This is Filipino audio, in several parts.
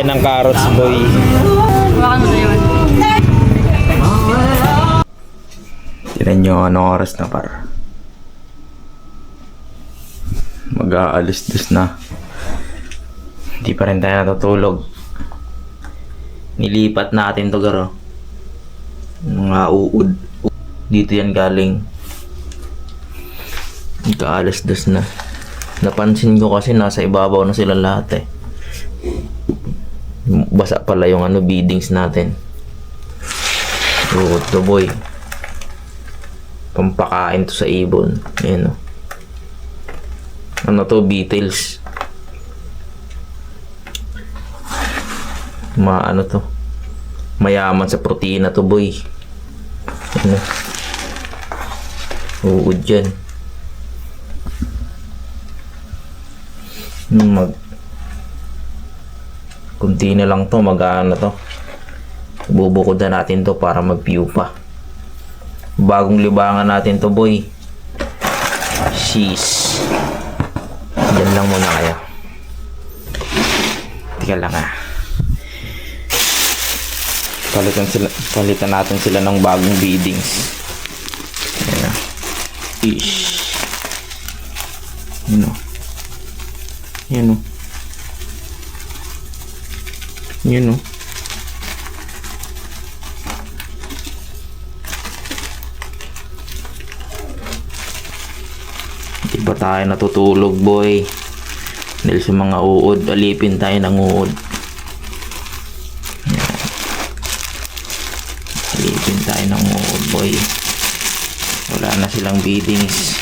tayo ng carrots, boy. Baka na yun. Tignan nyo anong oras na par. Mag-aalis dos na. Hindi pa rin tayo natutulog. Nilipat natin to garo. Mga uod. Dito yan galing. Mag-aalis dos na. Napansin ko kasi nasa ibabaw na sila lahat eh. Basa pala yung beadings natin. Uod to boy. Pampakain to sa ibon. Ayan o. Ano to? Beetles. Ano to? Mayaman sa protina to boy. Ano? Uod dyan. Kunti na lang to. Mag-ano to. Bubukod na natin to para mag-pupa. Bagong libangan natin to boy. Sheesh. Diyan lang muna kayo. Tika lang ah. Palitan natin sila ng bagong beadings. Ayan na. Sheesh. Yan o. Yan o. Yan o. Di ba tayo natutulog boy? Dahil sa mga uod, alipin tayo ng uod. Yan. Alipin tayo ng uod boy. Wala na silang beadings.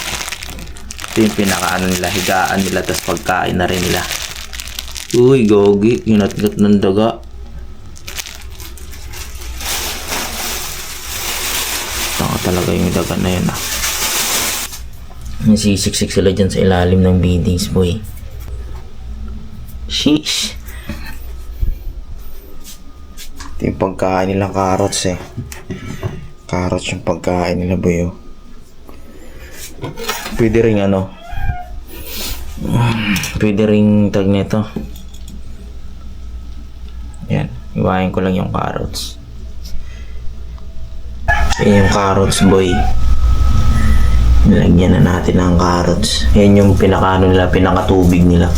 Ito yung pinakaano nila, higaan nila, tas pagkain na rin nila. Uy, gogi, kinatgat ng daga. Tanga talaga yung daga na yun ah. Nasisiksik sila dyan sa ilalim ng beadings boy. Sheesh. Ito yung pagkain nilang carrots eh. Carrots yung pagkain nila boy oh. Pwede ring pwede ring tag nito. Yan, iwain ko lang yung carrots. Yan yung carrots boy. Nilagyan na natin ng carrots. Yan yung pinakaano nila, pinakatubig nila.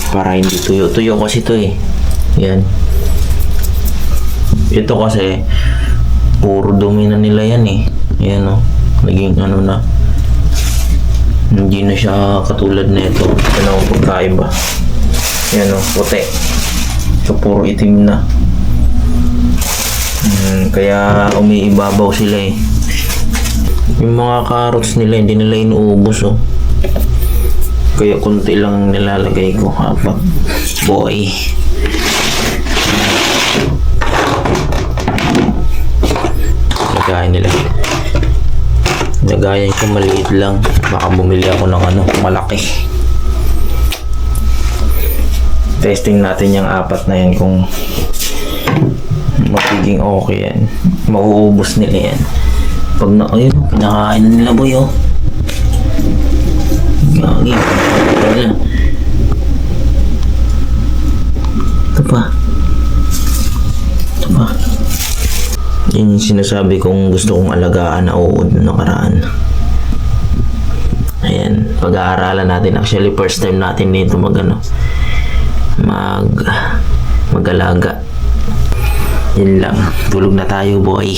Para hindi tuyo. Tuyo kasi ito eh. Yan. Ito kasi puro dumi na nila yan eh. Yan o. Naging na. Hindi na siya katulad na ito. Yan o, pagkaiba. Yan o, puti. So puro itim na. Kaya umiibabaw sila eh. Yung mga carrots nila hindi nila inuubos oh. Kaya konti lang nilalagay ko. Apat. Boy. Lagayan nila. Lagayan ko maliit lang. Baka bumili ako ng malaki. Testing natin yung apat na yan kung magiging okay yan. Mauubos nila yan. Pag na, ayun, pinakain na nila boy oh. Gagi. Ito pa. Yan yung sinasabi kong gusto kong alagaan na uod na nakaraan. Ayan, pag-aaralan natin. Actually, first time natin dito mag-alaga. Yun lang. Tulog na tayo boy.